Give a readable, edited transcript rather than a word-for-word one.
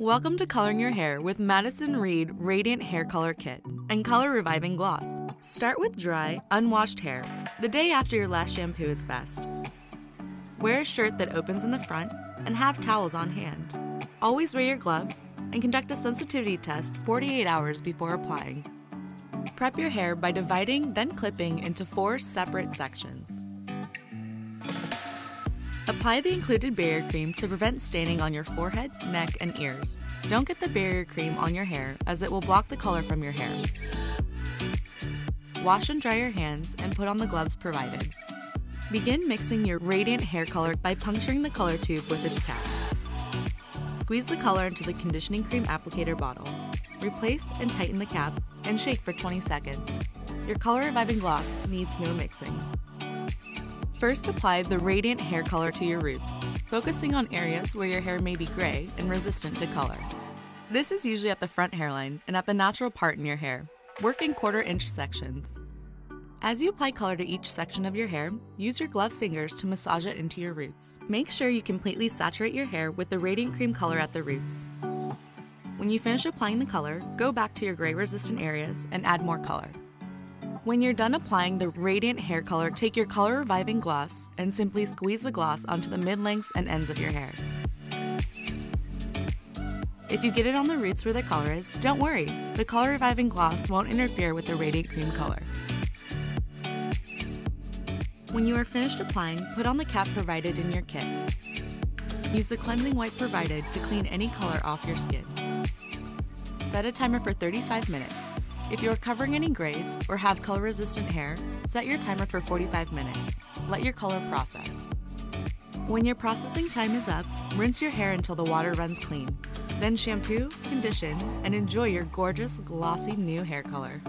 Welcome to coloring your hair with Madison Reed Radiant Hair Color Kit and Color Reviving Gloss. Start with dry, unwashed hair. The day after your last shampoo is best. Wear a shirt that opens in the front and have towels on hand. Always wear your gloves and conduct a sensitivity test 48 hours before applying. Prep your hair by dividing, then clipping into 4 separate sections. Apply the included barrier cream to prevent staining on your forehead, neck, and ears. Don't get the barrier cream on your hair as it will block the color from your hair. Wash and dry your hands and put on the gloves provided. Begin mixing your Radiant hair color by puncturing the color tube with its cap. Squeeze the color into the conditioning cream applicator bottle. Replace and tighten the cap and shake for 20 seconds. Your color reviving gloss needs no mixing. First, apply the Radiant hair color to your roots, focusing on areas where your hair may be gray and resistant to color. This is usually at the front hairline and at the natural part in your hair. Work in 1/4 inch sections. As you apply color to each section of your hair, use your gloved fingers to massage it into your roots. Make sure you completely saturate your hair with the Radiant cream color at the roots. When you finish applying the color, go back to your gray resistant areas and add more color. When you're done applying the Radiant hair color, take your color reviving gloss and simply squeeze the gloss onto the mid-lengths and ends of your hair. If you get it on the roots where the color is, don't worry, the color reviving gloss won't interfere with the Radiant cream color. When you are finished applying, put on the cap provided in your kit. Use the cleansing wipe provided to clean any color off your skin. Set a timer for 35 minutes. If you are covering any grays or have color-resistant hair, set your timer for 45 minutes. Let your color process. When your processing time is up, rinse your hair until the water runs clean. Then shampoo, condition, and enjoy your gorgeous, glossy new hair color.